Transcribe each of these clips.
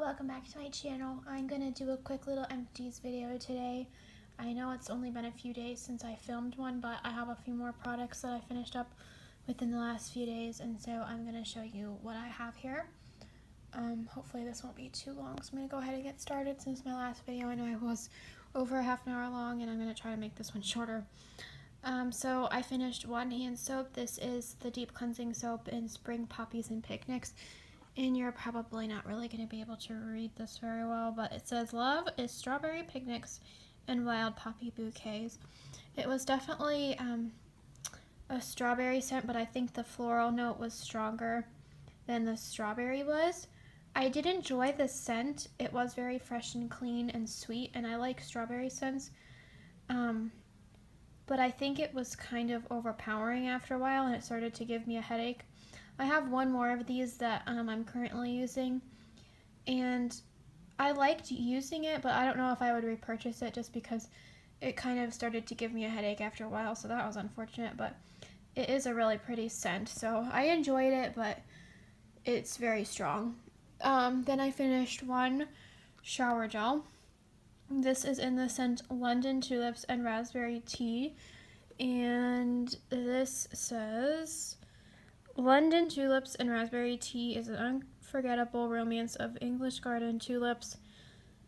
welcome back to my channel. I'm gonna do a quick little empties video today. I know it's only been a few days since I filmed one, but I have a few more products that I finished up within the last few days, and so I'm gonna show you what I have here. Hopefully this won't be too long, so I'm gonna go ahead and get started. Since my last video, I know I was over a half an hour long, and I'm gonna try to make this one shorter. So I finished one hand soap. This is the deep cleansing soap in Spring Poppies and Picnics. And you're probably not really going to be able to read this very well, but it says, "Love is strawberry picnics and wild poppy bouquets." It was definitely a strawberry scent, but I think the floral note was stronger than the strawberry was. I did enjoy the scent. It was very fresh and clean and sweet, and I like strawberry scents. But I think it was kind of overpowering after a while, and it started to give me a headache. I have one more of these that I'm currently using, and I liked using it, but I don't know if I would repurchase it just because it kind of started to give me a headache after a while, so that was unfortunate, but it is a really pretty scent, so I enjoyed it, but it's very strong. Then I finished one shower gel. This is in the scent London Tulips and Raspberry Tea, and this says, "London Tulips and Raspberry Tea is an unforgettable romance of English garden tulips,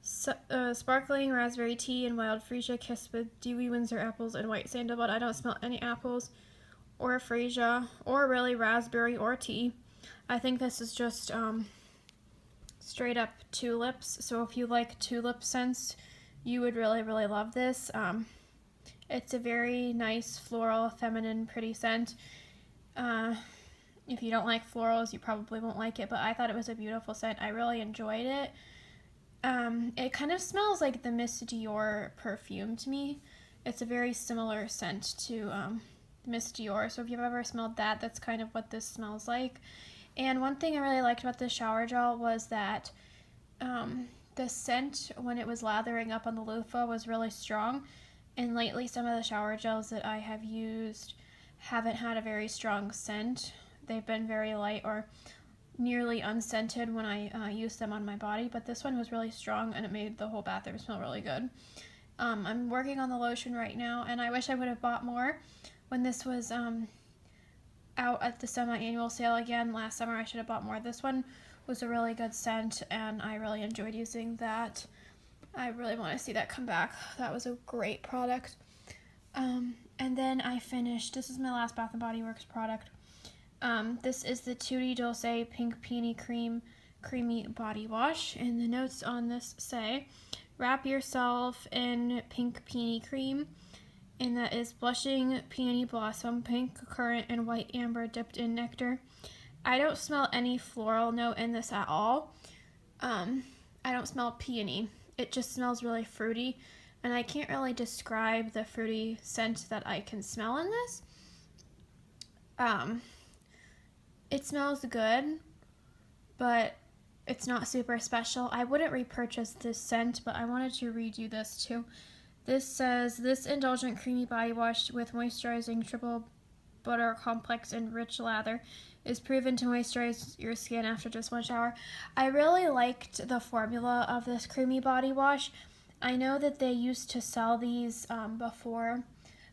sparkling raspberry tea and wild freesia kissed with dewy Windsor apples and white sandalwood." I don't smell any apples or freesia or really raspberry or tea. I think this is just straight up tulips. So if you like tulip scents, you would really love this. It's a very nice floral, feminine, pretty scent. If you don't like florals, you probably won't like it, but I thought it was a beautiful scent. I really enjoyed it. It kind of smells like the Miss Dior perfume to me. It's a very similar scent to Miss Dior, so if you've ever smelled that, that's kind of what this smells like. And one thing I really liked about this shower gel was that the scent, when it was lathering up on the loofah, was really strong. And lately, some of the shower gels that I have used haven't had a very strong scent. They've been very light or nearly unscented when I use them on my body, but this one was really strong and it made the whole bathroom smell really good. I'm working on the lotion right now, and I wish I would have bought more when this was out at the semi-annual sale again last summer. I should have bought more. This one was a really good scent, and I really enjoyed using that. I really want to see that come back. That was a great product. And then I finished, this is my last Bath & Body Works product. This is the Tutti Dulce Pink Peony Creamy Body Wash, and the notes on this say, "Wrap yourself in pink peony cream," and that is blushing peony blossom, pink currant, and white amber dipped in nectar. I don't smell any floral note in this at all. I don't smell peony. It just smells really fruity, and I can't really describe the fruity scent that I can smell in this. It smells good, but it's not super special. I wouldn't repurchase this scent, but I wanted to read you this too. This says, "This indulgent creamy body wash with moisturizing triple butter complex and rich lather is proven to moisturize your skin after just one shower." I really liked the formula of this creamy body wash. I know that they used to sell these before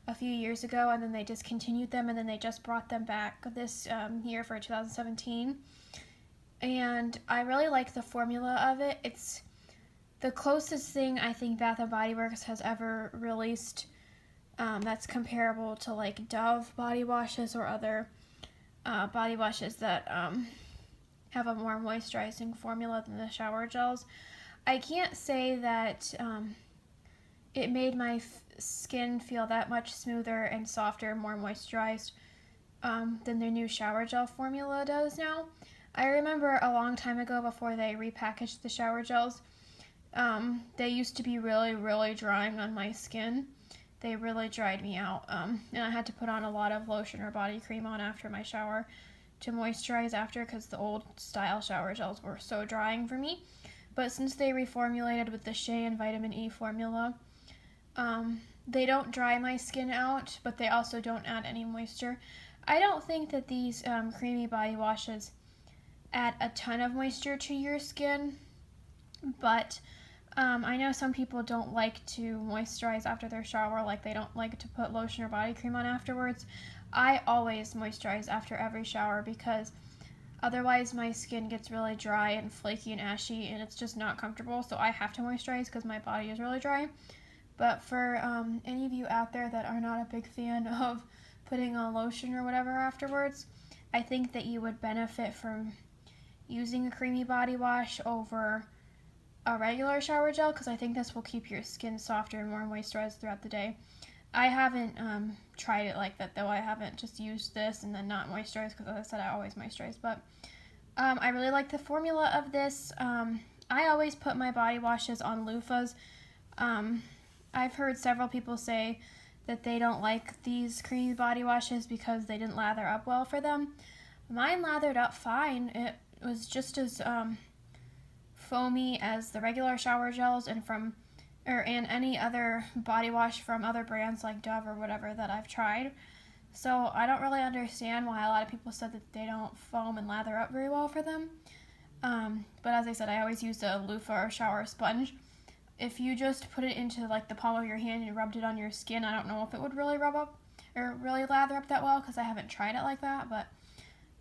a few years ago, and then they discontinued them, and then they just brought them back this year for 2017. And I really like the formula of it. It's the closest thing I think Bath & Body Works has ever released that's comparable to like Dove body washes or other body washes that have a more moisturizing formula than the shower gels. I can't say that it made my skin feel that much smoother and softer, more moisturized than their new shower gel formula does now. I remember a long time ago, before they repackaged the shower gels, they used to be really drying on my skin. They really dried me out, and I had to put on a lot of lotion or body cream on after my shower to moisturize after, because the old style shower gels were so drying for me. But since they reformulated with the Shea and Vitamin E formula, they don't dry my skin out, but they also don't add any moisture. I don't think that these creamy body washes add a ton of moisture to your skin. But I know some people don't like to moisturize after their shower, like they don't like to put lotion or body cream on afterwards. I always moisturize after every shower because otherwise my skin gets really dry and flaky and ashy and it's just not comfortable, so I have to moisturize because my body is really dry. But for any of you out there that are not a big fan of putting on lotion or whatever afterwards, I think that you would benefit from using a creamy body wash over a regular shower gel, because I think this will keep your skin softer and more moisturized throughout the day. I haven't tried it like that though. I haven't just used this and then not moisturized, because as I said, I always moisturize. But I really like the formula of this. I always put my body washes on loofahs. I've heard several people say that they don't like these creamy body washes because they didn't lather up well for them. Mine lathered up fine. It was just as foamy as the regular shower gels and any other body wash from other brands like Dove or whatever that I've tried. So I don't really understand why a lot of people said that they don't foam and lather up very well for them. But as I said, I always use a loofah or shower sponge. If you just put it into like the palm of your hand and rubbed it on your skin, I don't know if it would really rub up or really lather up that well, because I haven't tried it like that. But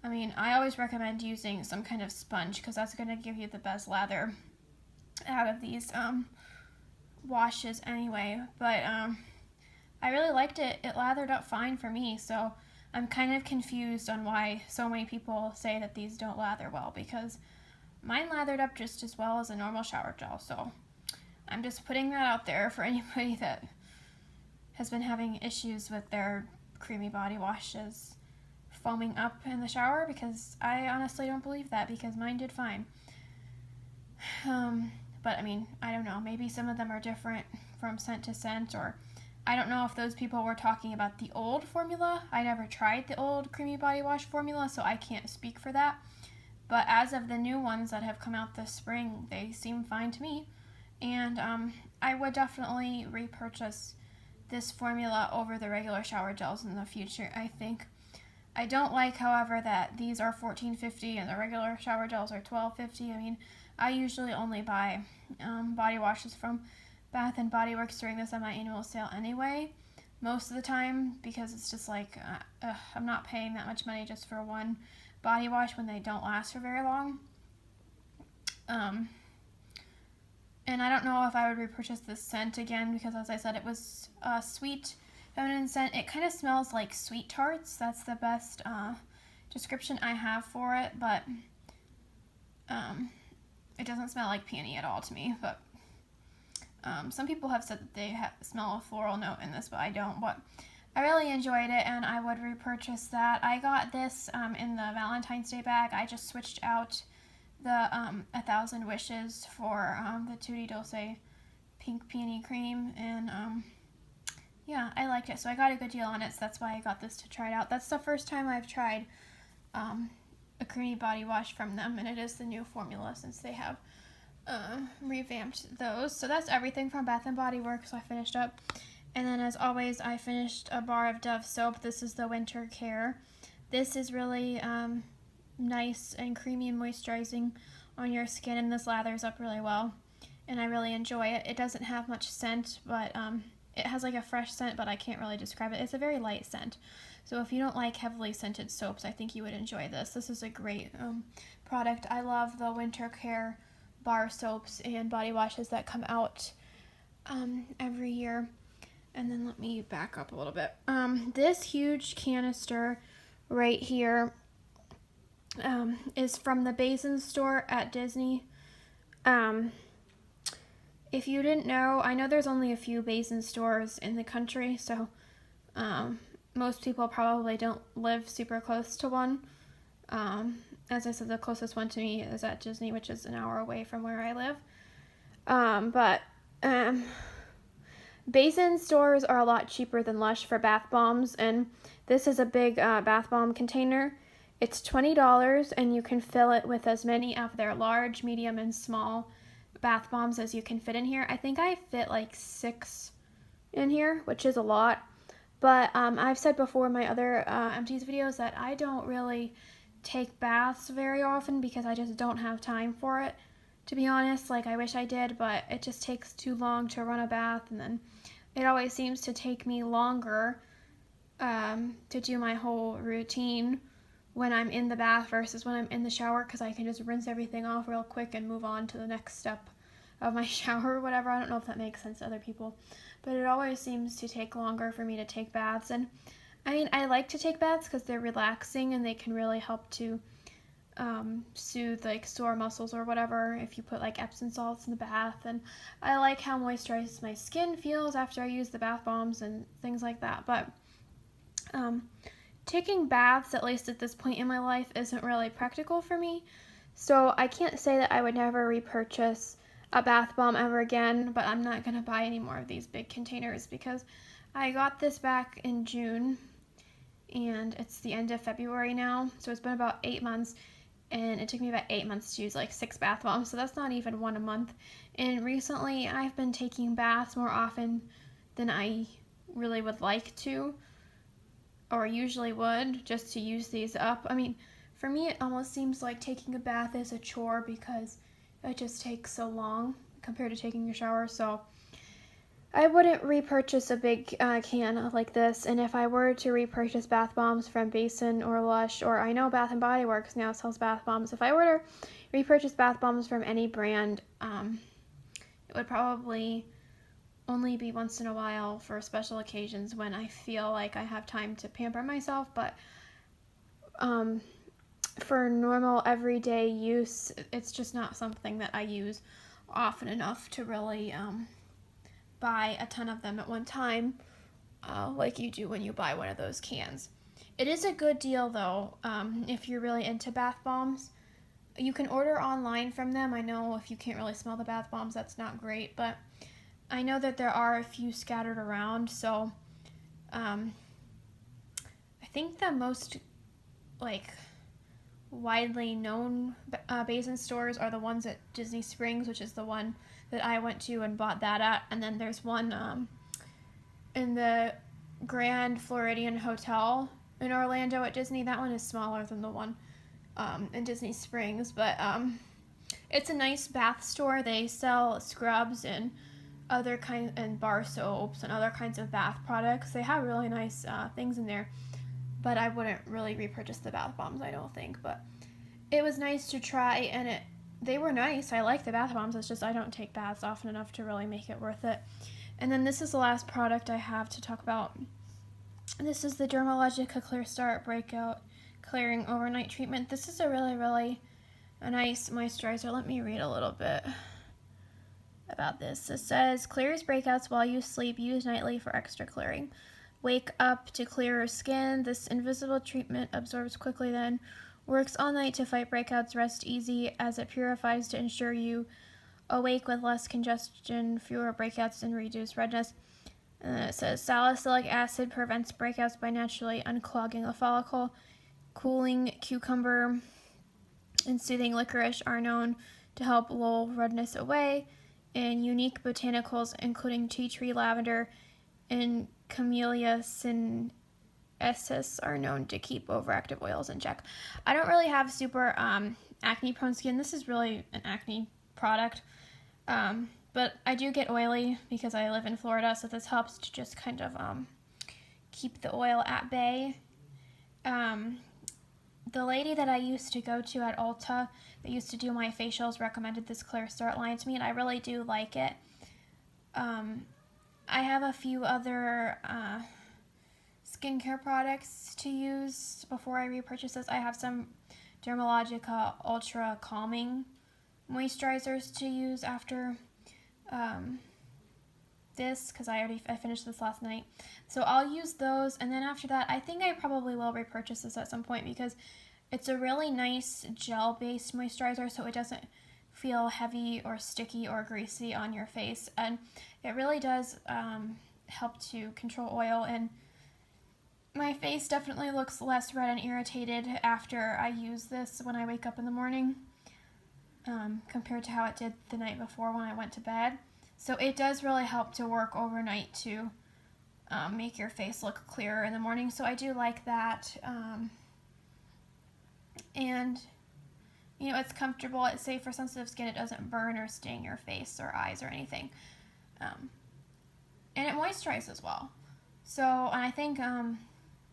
I mean, I always recommend using some kind of sponge because that's going to give you the best lather out of these washes anyway. But I really liked it. It lathered up fine for me, so I'm kind of confused on why so many people say that these don't lather well, because mine lathered up just as well as a normal shower gel. So I'm just putting that out there for anybody that has been having issues with their creamy body washes foaming up in the shower, because I honestly don't believe that, because mine did fine. But I mean, I don't know, maybe some of them are different from scent to scent, or I don't know if those people were talking about the old formula. I never tried the old creamy body wash formula, so I can't speak for that. But as of the new ones that have come out this spring, they seem fine to me. And I would definitely repurchase this formula over the regular shower gels in the future, I think. I don't like, however, that these are $14.50 and the regular shower gels are $12.50. I mean, I usually only buy body washes from Bath and Body Works during the semi-annual sale anyway, most of the time, because it's just like, I'm not paying that much money just for one body wash when they don't last for very long. And I don't know if I would repurchase this scent again, because as I said, it was a sweet feminine scent. It kind of smells like sweet tarts. That's the best description I have for it, but it doesn't smell like peony at all to me. But some people have said that they smell a floral note in this, but I don't. But I really enjoyed it, and I would repurchase that. I got this in the Valentine's Day bag. I just switched out the 1,000 Wishes for the Tutti Dulce Pink Peony Cream, and yeah, I liked it, so I got a good deal on it, so that's why I got this to try it out. That's the first time I've tried a creamy body wash from them, and it is the new formula since they have revamped those. So that's everything from Bath & Body Works. I finished up. And then, as always, I finished a bar of Dove soap. This is the Winter Care. This is really nice and creamy and moisturizing on your skin, and this lathers up really well, and I really enjoy it. It doesn't have much scent, but it has like a fresh scent, but I can't really describe it. It's a very light scent, so if you don't like heavily scented soaps, I think you would enjoy this. This is a great product. I love the Winter Care bar soaps and body washes that come out every year. And then let me back up a little bit. This huge canister right here is from the Basin store at Disney. If you didn't know, I know there's only a few Basin stores in the country, so most people probably don't live super close to one. As I said, the closest one to me is at Disney, which is an hour away from where I live. Basin stores are a lot cheaper than Lush for bath bombs, and this is a big bath bomb container. It's $20, and you can fill it with as many of their large, medium, and small bath bombs as you can fit in here. I think I fit like 6 in here, which is a lot. But I've said before in my other Empties videos that I don't really take baths very often because I just don't have time for it. to be honest. Like, I wish I did, but it just takes too long to run a bath, and then it always seems to take me longer to do my whole routine when I'm in the bath versus when I'm in the shower, because I can just rinse everything off real quick and move on to the next step of my shower or whatever. I don't know if that makes sense to other people, but it always seems to take longer for me to take baths. And I mean, I like to take baths because they're relaxing and they can really help to soothe like sore muscles or whatever if you put like Epsom salts in the bath. And I like how moisturized my skin feels after I use the bath bombs and things like that. But taking baths, at least at this point in my life, isn't really practical for me. So I can't say that I would never repurchase a bath bomb ever again, but I'm not going to buy any more of these big containers because I got this back in June and it's the end of February now. So it's been about 8 months, and it took me about 8 months to use like 6 bath bombs. So that's not even one a month. And recently I've been taking baths more often than I really would like to, or usually would, just to use these up. I mean, for me, it almost seems like taking a bath is a chore because it just takes so long compared to taking a shower. So I wouldn't repurchase a big can like this. And if I were to repurchase bath bombs from Basin or Lush, or I know Bath & Body Works now sells bath bombs, if I were to repurchase bath bombs from any brand, it would probably only be once in a while for special occasions when I feel like I have time to pamper myself. But for normal everyday use, it's just not something that I use often enough to really buy a ton of them at one time, like you do when you buy one of those cans. It is a good deal though, if you're really into bath bombs. You can order online from them. I know if you can't really smell the bath bombs, that's not great, but I know that there are a few scattered around. So I think the most like widely known Basin stores are the ones at Disney Springs, which is the one that I went to and bought that at. And then there's one in the Grand Floridian Hotel in Orlando at Disney. That one is smaller than the one in Disney Springs, but it's a nice bath store. They sell scrubs and other kinds, and bar soaps and other kinds of bath products. They have really nice things in there, but I wouldn't really repurchase the bath bombs, I don't think. But it was nice to try, and they were nice. I like the bath bombs. It's just I don't take baths often enough to really make it worth it. And then this is the last product I have to talk about. This is the Dermalogica Clear Start Breakout Clearing Overnight Treatment. This is a really, really nice moisturizer. Let me read a little bit about this. It says, clears breakouts while you sleep. Use nightly for extra clearing. Wake up to clearer skin. This invisible treatment absorbs quickly, then works all night to fight breakouts. Rest easy as it purifies to ensure you awake with less congestion, fewer breakouts, and reduced redness. And then it says salicylic acid prevents breakouts by naturally unclogging the follicle. Cooling cucumber and soothing licorice are known to help lull redness away. And unique botanicals, including tea tree, lavender, and Camellia sinensis, are known to keep overactive oils in check. I don't really have super acne prone skin. This is really an acne product. But I do get oily because I live in Florida, so this helps to just kind of keep the oil at bay. The lady that I used to go to at Ulta that used to do my facials recommended this Clear Start line to me, and I really do like it. I have a few other skincare products to use before I repurchase this. I have some Dermalogica Ultra Calming moisturizers to use after this, because I finished this last night. So I'll use those, and then after that, I think I probably will repurchase this at some point because it's a really nice gel-based moisturizer, so it doesn't feel heavy or sticky or greasy on your face, and it really does help to control oil, and my face definitely looks less red and irritated after I use this when I wake up in the morning compared to how it did the night before when I went to bed. So it does really help to work overnight to make your face look clearer in the morning, so I do like that. And you know, it's comfortable. It's safe for sensitive skin. It doesn't burn or sting your face or eyes or anything. And it moisturizes as well. So, and I think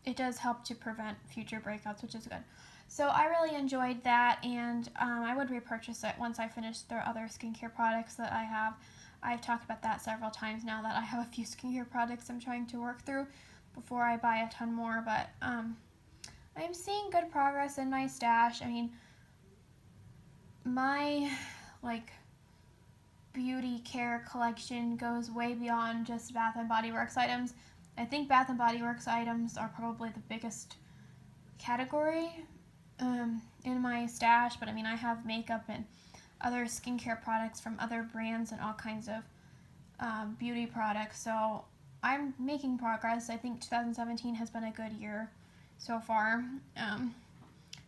it does help to prevent future breakouts, which is good. So I really enjoyed that, and I would repurchase it once I finish the other skincare products that I have. I've talked about that several times now that I have a few skincare products I'm trying to work through before I buy a ton more, but I'm seeing good progress in my stash. I mean, my beauty care collection goes way beyond just Bath & Body Works items. I think Bath & Body Works items are probably the biggest category in my stash, but I mean, I have makeup and other skincare products from other brands and all kinds of beauty products, so I'm making progress. I think 2017 has been a good year so far.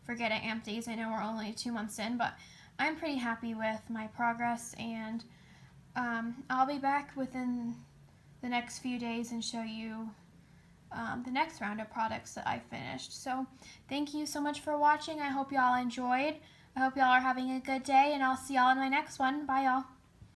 Forgetting Empties, I know we're only 2 months in, but I'm pretty happy with my progress, and I'll be back within the next few days and show you the next round of products that I finished. So thank you so much for watching. I hope y'all enjoyed. I hope y'all are having a good day, and I'll see y'all in my next one. Bye, y'all.